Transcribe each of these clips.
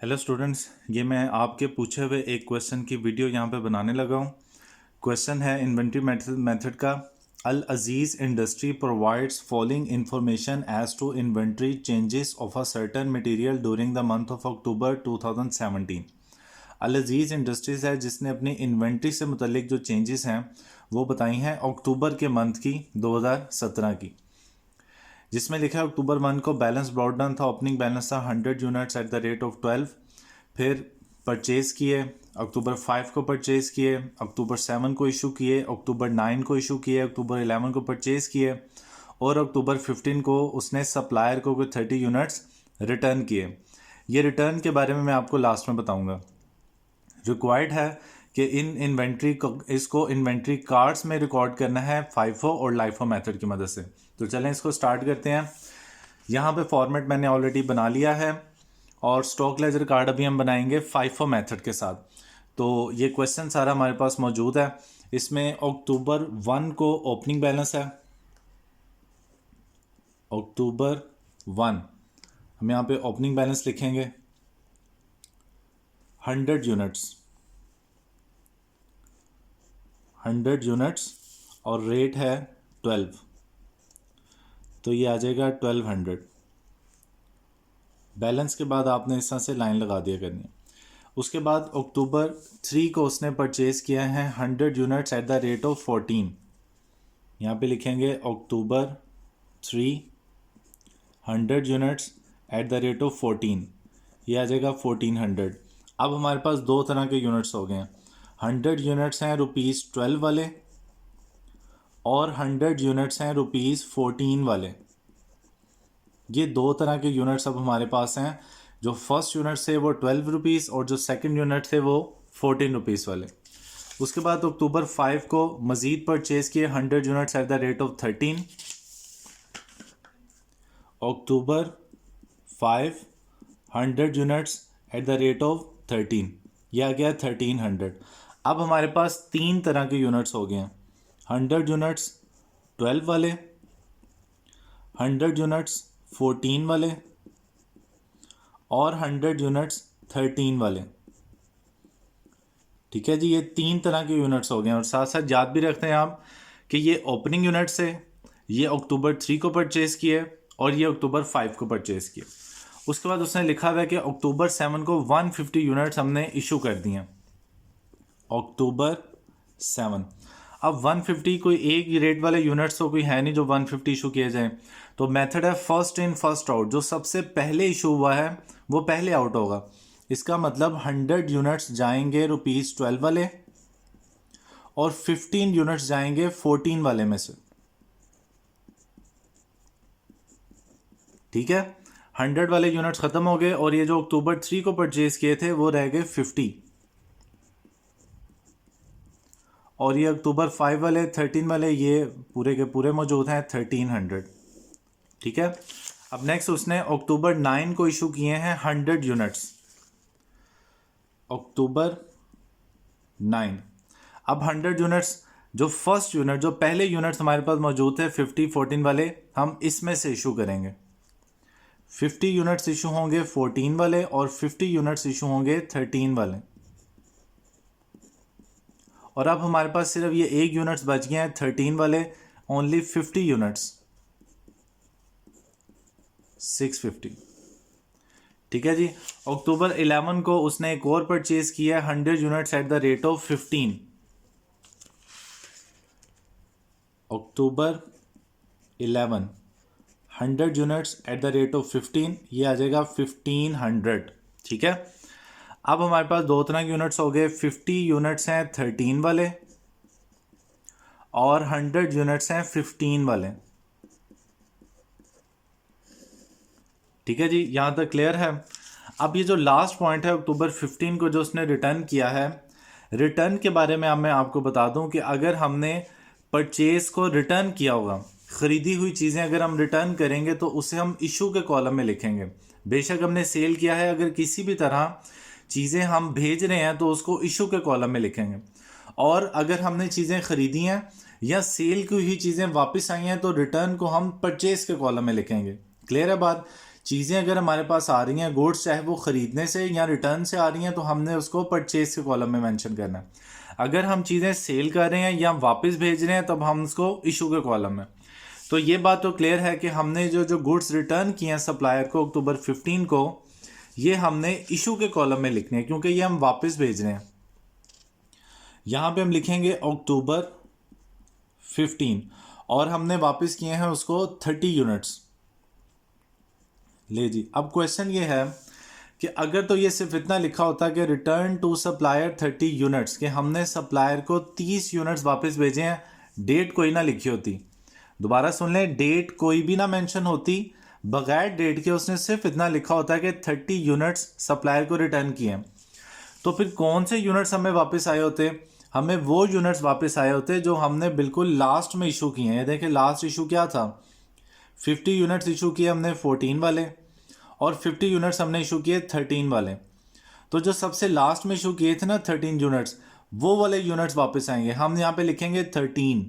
Hello students, ये मैं आपके पूछे हुए एक क्वेश्चन की वीडियो यहाँ पे बनाने लगा हूँ। क्वेश्चन है इन्वेंट्री मेथड का। Al Aziz industry provides following information as to inventory changes of a certain material during the month of October 2017। Al Aziz industries है जिसने अपनी इन्वेंट्री से मुतलिक जो चेंजेस हैं वो बताई हैं अक्टूबर के मंथ की 2017 की, जिसमें लिखा है अक्टूबर 1 को बैलेंस ब्रॉट डाउन था। ओपनिंग बैलेंस था 100 units at the rate of 12। फिर परचेज़ किए, अक्टूबर 5 को परचेज़ किए, अक्टूबर 7 को इशू किए, अक्टूबर 9 को इशू किए, अक्टूबर 11 को परचेज़ किए और अक्टूबर 15 को उसने सप्लायर को कोई 30 यूनिट्स रिटर्न किए। ये रिटर्न के बारे में मैं आपको लास्ट में बताऊंगा। रिक्वायर्ड है कि इन इन्वेंट्री को इसको इन्वेंट्री कार्ड्स में रिकॉर्ड करना है फाइफो और लाइफो मेथड की मदद से। तो चलें इसको स्टार्ट करते हैं। यहाँ पे फॉर्मेट मैंने ऑलरेडी बना लिया है और स्टॉक लेजर कार्ड अभी हम बनाएंगे फाइफो मेथड के साथ। तो ये क्वेश्चन सारा हमारे पास मौजूद है। इसमें अक्टूबर 1 को ओपनिंग बैलेंस है। अक्टूबर 1 हम यहाँ पे ओपनिंग बैलेंस लिखेंगे 100 यूनिट्स और रेट है 12, तो ये आ जाएगा 1200। बैलेंस के बाद आपने इस तरह से लाइन लगा दिया करनी है। उसके बाद अक्टूबर 3 को उसने परचेज़ किया है 100 units at the rate of 14। यहाँ पे लिखेंगे अक्टूबर 3 100 units at the rate of 14, ये आ जाएगा 1400। अब हमारे पास दो तरह के यूनिट्स हो गए हैं। 100 यूनिट्स हैं ₹12 वाले और 100 यूनिट्स हैं ₹14 वाले। ये दो तरह के यूनिट्स अब हमारे पास हैं। जो फर्स्ट यूनिट थे वो 12 रुपीज़ और जो सेकंड यूनिट थे वो 14 रुपीज़ वाले। उसके बाद अक्टूबर 5 को मज़ीद परचेज़ किए 100 units at the rate of 13। October 5 100 units at the rate of 13, यह आ गया 1300। अब हमारे पास तीन तरह के यूनिट्स हो गए हैं। 100 यूनिट्स 12 वाले, 100 यूनिट्स 14 वाले और 100 यूनिट्स 13 वाले। ठीक है जी, ये तीन तरह के यूनिट्स हो गए हैं। और साथ साथ याद भी रखते हैं आप कि ये ओपनिंग यूनिट्स है। ये अक्टूबर 3 को परचेज़ किए और ये अक्टूबर 5 को परचेज़ किए। उसके बाद उसने लिखा हुआ है कि अक्टूबर 7 को 150 यूनिट्स हमने इशू कर दिए हैं। अक्टूबर 7, अब 150 कोई एक रेट वाले यूनिट्स तो कोई है नहीं जो 150 इशू किए जाए। तो मेथड है फर्स्ट इन फर्स्ट आउट। जो सबसे पहले इशू हुआ है वो पहले आउट होगा। इसका मतलब 100 यूनिट्स जाएंगे ₹12 वाले और 15 यूनिट्स जाएंगे 14 वाले में से। ठीक है, 100 वाले यूनिट्स खत्म हो गए और ये जो अक्टूबर 3 को परचेज किए थे वो रह गए 50 और ये अक्टूबर 5 वाले 13 वाले ये पूरे के पूरे मौजूद हैं 1300। ठीक है, अब नेक्स्ट उसने अक्टूबर 9 को इशू किए हैं 100 यूनिट्स। अक्टूबर 9, अब 100 यूनिट्स जो फर्स्ट यूनिट जो पहले यूनिट्स हमारे पास मौजूद थे 50 14 वाले, हम इसमें से इशू करेंगे। 50 यूनिट्स इशू होंगे 14 वाले और 50 यूनिट्स इशू होंगे 13 वाले। और अब हमारे पास सिर्फ ये एक यूनिट्स बच गए हैं 13 वाले, ओनली 50 यूनिट्स 650। ठीक है जी, अक्टूबर 11 को उसने एक और परचेज किया 100 units at the rate of 15। October 11 100 units at the rate of 15, ये आ जाएगा 1500। ठीक है, अब हमारे पास दो तरह के यूनिट्स हो गए। 50 यूनिट्स हैं 13 वाले और 100 यूनिट्स हैं 15 वाले। ठीक है जी, यहाँ तक क्लियर है। अब ये जो लास्ट पॉइंट है अक्टूबर 15 को जो उसने रिटर्न किया है, रिटर्न के बारे में अब मैं आपको बता दूं कि अगर हमने परचेज को रिटर्न किया होगा, ख़रीदी हुई चीज़ें अगर हम रिटर्न करेंगे तो उसे हम इशू के कॉलम में लिखेंगे। बेशक हमने सेल किया है, अगर किसी भी तरह चीज़ें हम भेज रहे हैं तो उसको इशू के कॉलम में लिखेंगे। और अगर हमने चीज़ें ख़रीदी हैं या सेल की हुई चीज़ें वापस आई हैं तो रिटर्न को हम परचेज के कॉलम में लिखेंगे। क्लियर है बात? चीज़ें अगर हमारे पास आ रही हैं गुड्स, चाहे वो ख़रीदने से या रिटर्न से आ रही हैं, तो हमने उसको परचेज के कॉलम में मेंशन करना है। अगर हम चीज़ें सेल कर रहे हैं या वापस भेज रहे हैं तब हम उसको इशू के कॉलम में। तो ये बात तो क्लियर है कि हमने जो जो गुड्स रिटर्न किए हैं सप्लायर को अक्टूबर 15 को, ये हमने इशू के कॉलम में लिखने हैं क्योंकि ये हम वापस भेज रहे हैं। यहाँ पे हम लिखेंगे अक्टूबर 15 और हमने वापस किए हैं उसको 30 यूनिट्स। ले जी, अब क्वेश्चन ये है कि अगर तो ये सिर्फ इतना लिखा होता कि रिटर्न टू सप्लायर 30 यूनिट्स, कि हमने सप्लायर को 30 यूनिट्स वापस भेजे हैं, डेट कोई ना लिखी होती। दोबारा सुन लें, डेट कोई भी ना मेंशन होती, बगैर डेट के उसने सिर्फ इतना लिखा होता है कि 30 यूनिट्स सप्लायर को रिटर्न किए हैं। तो फिर कौन से यूनिट्स हमें वापस आए होते? हमें वो यूनिट्स वापस आए होते जो हमने बिल्कुल लास्ट में इशू किए हैं। देखिए लास्ट इशू क्या था, 50 यूनिट्स इशू किए हमने 14 वाले, और 50 यूनिट्स हमने इशू किए 13 वाले। तो जो सबसे लास्ट में इशू किए थे ना 13 यूनिट्स, वो वाले यूनिट्स वापस आएंगे। हम यहाँ पे लिखेंगे 13,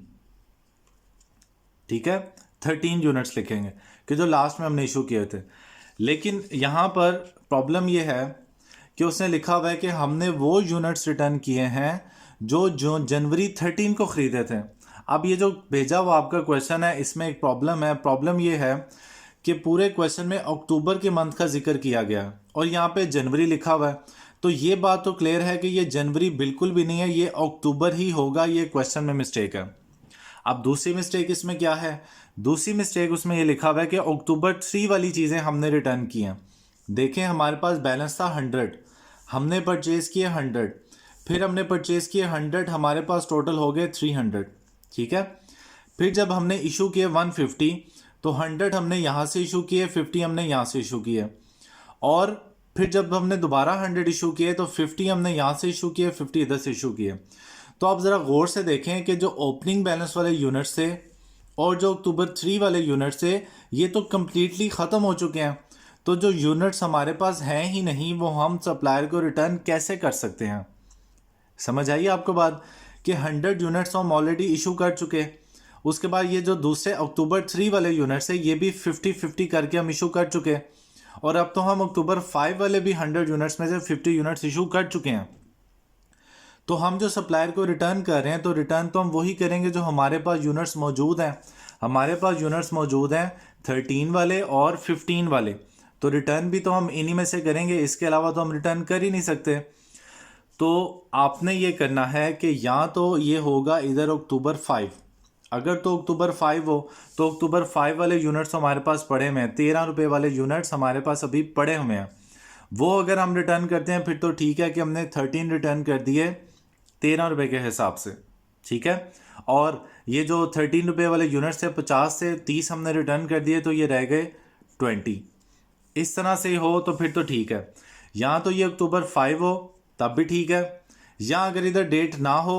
ठीक है, 13 यूनिट्स लिखेंगे कि जो लास्ट में हमने इशू किए थे। लेकिन यहाँ पर प्रॉब्लम ये है कि उसने लिखा हुआ है कि हमने वो यूनिट्स रिटर्न किए हैं जो जनवरी 13 को ख़रीदे थे। अब ये जो भेजा हुआ आपका क्वेश्चन है, इसमें एक प्रॉब्लम है। प्रॉब्लम ये है कि पूरे क्वेश्चन में अक्टूबर के मंथ का जिक्र किया गया और यहाँ पे जनवरी लिखा हुआ है। तो ये बात तो क्लियर है कि ये जनवरी बिल्कुल भी नहीं है, ये अक्टूबर ही होगा। ये क्वेश्चन में मिस्टेक है। अब दूसरी मिस्टेक इसमें क्या है? दूसरी मिस्टेक उसमें ये लिखा हुआ है कि अक्टूबर 3 वाली चीज़ें हमने रिटर्न की हैं। देखें हमारे पास बैलेंस था 100, हमने परचेज़ किए 100, फिर हमने परचेज़ किए 100, हमारे पास टोटल हो गए 300, ठीक है। फिर जब हमने इशू किए 150, तो 100 हमने यहाँ से इशू किए, 50 हमने यहाँ से इशू किए, और फिर जब हमने दोबारा 100 इशू किए तो 50 हमने यहाँ से इशू किए, 50 इधर से इशू किए। तो आप ज़रा गौर से देखें कि जो ओपनिंग बैलेंस वाले यूनिट्स थे और जो अक्टूबर 3 वाले यूनिट्स थे, ये तो कम्प्लीटली ख़त्म हो चुके हैं। तो जो यूनिट्स हमारे पास हैं ही नहीं, वो हम सप्लायर को रिटर्न कैसे कर सकते हैं? समझ आइए आपको बात, कि 100 यूनिट्स हम ऑलरेडी इशू कर चुके। उसके बाद ये जो दूसरे अक्टूबर 3 वाले यूनिट्स है, ये भी 50-50 करके हम इशू कर चुके। और अब तो हम अक्टूबर 5 वाले भी 100 यूनिट्स में से 50 यूनिट्स इशू कर चुके हैं। तो हम जो सप्लायर को रिटर्न कर रहे हैं, तो रिटर्न तो हम वही करेंगे जो हमारे पास यूनिट्स मौजूद हैं। हमारे पास यूनिट्स मौजूद हैं 13 वाले और 15 वाले, तो रिटर्न भी तो हम इन्हीं में से करेंगे, इसके अलावा तो हम रिटर्न कर ही नहीं सकते। तो आपने ये करना है कि या तो ये होगा इधर अक्टूबर 5, अगर तो अक्टूबर 5 हो तो अक्टूबर 5 वाले यूनिट्स हमारे पास पड़े हुए हैं, 13 रुपये वाले यूनिट्स हमारे पास अभी पड़े हुए हैं। वो अगर हम रिटर्न करते हैं फिर तो ठीक है कि हमने 13 रिटर्न कर दिए 13 रुपये के हिसाब से, ठीक है। और ये जो 13 रुपये वाले यूनिट्स थे 50 से 30 हमने रिटर्न कर दिए, तो ये रह गए 20। इस तरह से हो तो फिर तो ठीक है। या तो ये अक्टूबर 5 हो तब भी ठीक है, या अगर इधर डेट ना हो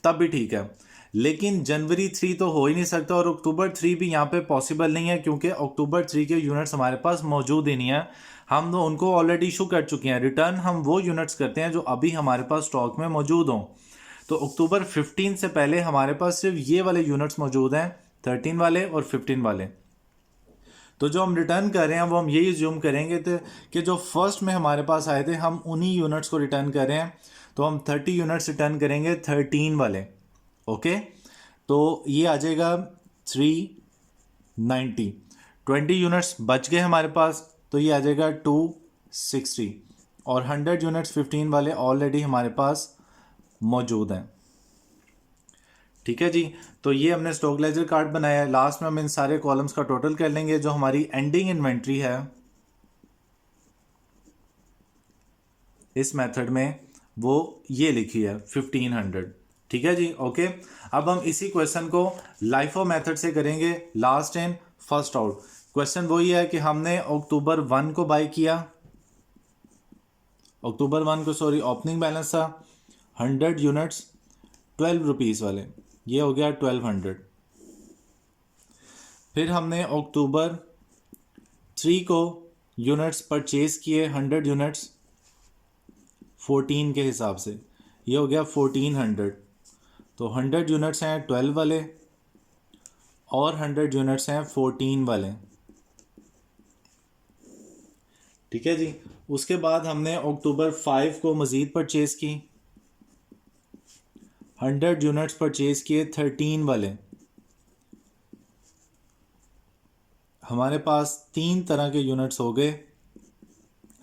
तब भी ठीक है। लेकिन जनवरी 3 तो हो ही नहीं सकता, और अक्टूबर 3 भी यहाँ पे पॉसिबल नहीं है क्योंकि अक्टूबर 3 के यूनिट्स हमारे पास मौजूद ही नहीं है। हम तो उनको ऑलरेडी इशू कर चुके हैं। रिटर्न हम वो यूनिट्स करते हैं जो अभी हमारे पास स्टॉक में मौजूद हों। तो अक्टूबर 15 से पहले हमारे पास सिर्फ ये वाले यूनिट्स मौजूद हैं, 13 वाले और 15 वाले। तो जो हम रिटर्न कर रहे हैं वो हम यही ज्यूम करेंगे कि जो फर्स्ट में हमारे पास आए थे हम उन्हीं यूनिट्स को रिटर्न कर रहे हैं। तो हम 30 यूनिट्स रिटर्न करेंगे 13 वाले, ओके। तो ये आ जाएगा 390, 20 यूनिट्स बच गए हमारे पास, तो ये आ जाएगा 260, और 100 यूनिट्स 15 वाले ऑलरेडी हमारे पास मौजूद हैं, ठीक है जी। तो ये हमने स्टॉक लेजर कार्ड बनाया है। लास्ट में हम इन सारे कॉलम्स का टोटल कर लेंगे। जो हमारी एंडिंग इन्वेंट्री है इस मेथड में वो ये लिखी है 1500, ठीक है जी, ओके। अब हम इसी क्वेश्चन को लाइफो मेथड से करेंगे, last in first out. Question वही है कि हमने अक्टूबर 1 को बाय किया, अक्टूबर 1 को, सॉरी, ओपनिंग बैलेंस था 100 यूनिट्स 12 रुपीज़ वाले, ये हो गया 1200। फिर हमने अक्टूबर 3 को यूनिट्स परचेज किए 100 यूनिट्स 14 के हिसाब से, ये हो गया 1400। तो 100 यूनिट्स हैं 12 वाले और 100 यूनिट्स हैं 14 वाले, ठीक है जी। उसके बाद हमने अक्टूबर 5 को मज़ीद परचेज़ की, 100 यूनिट्स परचेज़ किए 13 वाले। हमारे पास 3 तरह के यूनिट्स हो गए,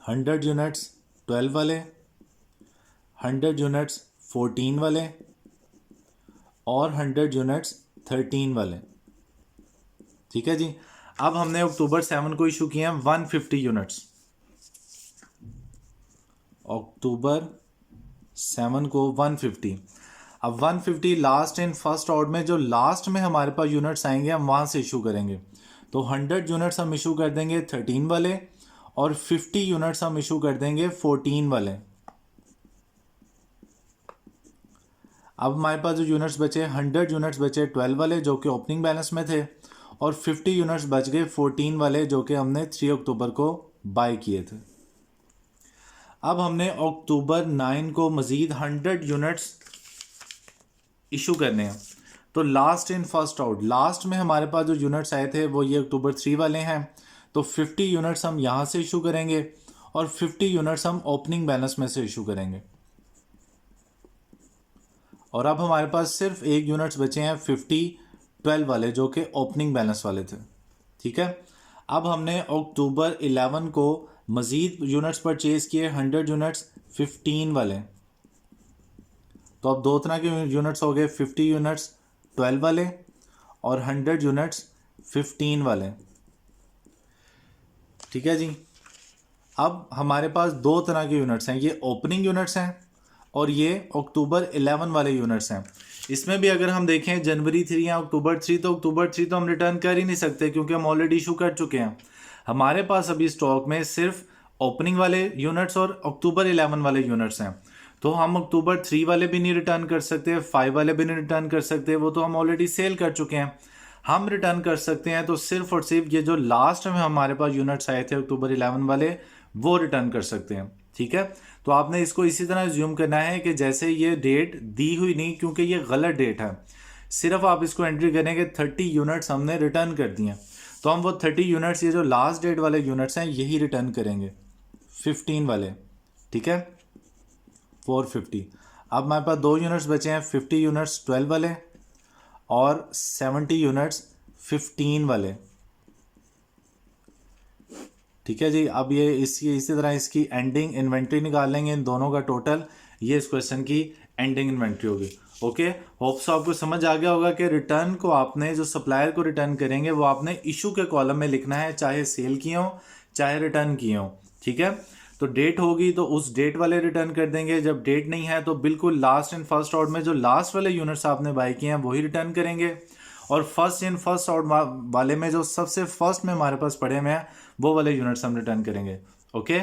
100 यूनिट्स 12 वाले, 100 यूनिट्स 14 वाले और 100 यूनिट्स 13 वाले। ठीक है जी। अब हमने अक्टूबर 7 को इशू किए हैं 150 यूनिट्स। अक्टूबर 7 को 150। अब 150 लास्ट इन फर्स्ट ऑर्डर में जो लास्ट में हमारे पास यूनिट्स आएंगे हम वहाँ से इशू करेंगे। तो 100 यूनिट्स हम इशू कर देंगे 13 वाले और 50 यूनिट्स हम इशू कर देंगे 14 वाले। अब हमारे पास जो यूनिट्स बचे 100 यूनिट्स बचे 12 वाले जो कि ओपनिंग बैलेंस में थे और 50 यूनिट्स बच गए 14 वाले जो कि हमने 3 अक्टूबर को बाय किए थे। अब हमने अक्टूबर 9 को मज़ीद 100 यूनिट्स इशू करने हैं। तो last in first out, last में हमारे पास जो यूनिट्स आए थे वो ये अक्टूबर 3 वाले हैं। तो 50 यूनिट्स हम यहाँ से इशू करेंगे और 50 यूनिट्स हम ओपनिंग बैलेंस में से इशू करेंगे। और अब हमारे पास सिर्फ एक यूनिट्स बचे हैं 50 12 वाले जो कि ओपनिंग बैलेंस वाले थे। ठीक है। अब हमने अक्टूबर 11 को मज़ीद यूनिट्स परचेज़ किए 100 यूनिट्स 15 वाले। तो अब 2 तरह के यूनिट्स हो गए, 50 यूनिट्स 12 वाले और 100 यूनिट्स 15 वाले। ठीक है जी। अब हमारे पास 2 तरह के यूनिट्स हैं, ये ओपनिंग यूनिट्स हैं और ये अक्टूबर 11 वाले यूनिट्स हैं। इसमें भी अगर हम देखें जनवरी 3 या अक्टूबर 3, तो अक्टूबर 3 तो हम रिटर्न कर ही नहीं सकते क्योंकि हम ऑलरेडी इशू कर चुके हैं। हमारे पास अभी स्टॉक में सिर्फ ओपनिंग वाले यूनिट्स और अक्टूबर 11 वाले यूनिट्स हैं। तो हम अक्टूबर 3 वाले भी नहीं रिटर्न कर सकते, 5 वाले भी नहीं रिटर्न कर सकते, वो तो हम ऑलरेडी सेल कर चुके हैं। हम रिटर्न कर सकते हैं तो सिर्फ और सिर्फ ये जो लास्ट में हमारे पास यूनिट्स आए थे अक्टूबर 11 वाले वो रिटर्न कर सकते हैं। ठीक है। तो आपने इसको इसी तरह ज्यूम करना है कि जैसे ये डेट दी हुई नहीं, क्योंकि ये गलत डेट है, सिर्फ आप इसको एंट्री करेंगे 30 यूनिट्स हमने रिटर्न कर दिए। तो हम वो 30 यूनिट्स, ये जो लास्ट डेट वाले यूनिट्स हैं यही रिटर्न करेंगे 15 वाले। ठीक है, 450। अब हमारे पास 2 यूनिट्स बचे हैं, 50 यूनिट्स 12 वाले और 70 यूनिट्स 15 वाले। ठीक है जी। अब ये इसी तरह इसकी एंडिंग इन्वेंट्री निकाल लेंगे, इन दोनों का टोटल, ये इस क्वेश्चन की एंडिंग इन्वेंट्री होगी। ओके, होप सो आपको समझ आ गया होगा कि रिटर्न को आपने, जो सप्लायर को रिटर्न करेंगे वो आपने इशू के कॉलम में लिखना है, चाहे सेल किए हो चाहे रिटर्न किए हो। ठीक है। तो डेट होगी तो उस डेट वाले रिटर्न कर देंगे, जब डेट नहीं है तो बिल्कुल लास्ट एंड फर्स्ट आउट में जो लास्ट वाले यूनिट्स आपने बाय किए हैं वही रिटर्न करेंगे, और फर्स्ट इन फर्स्ट आउट वाले में जो सबसे फर्स्ट में हमारे पास पड़े हुए हैं वो वाले यूनिट्स हम रिटर्न करेंगे। ओके।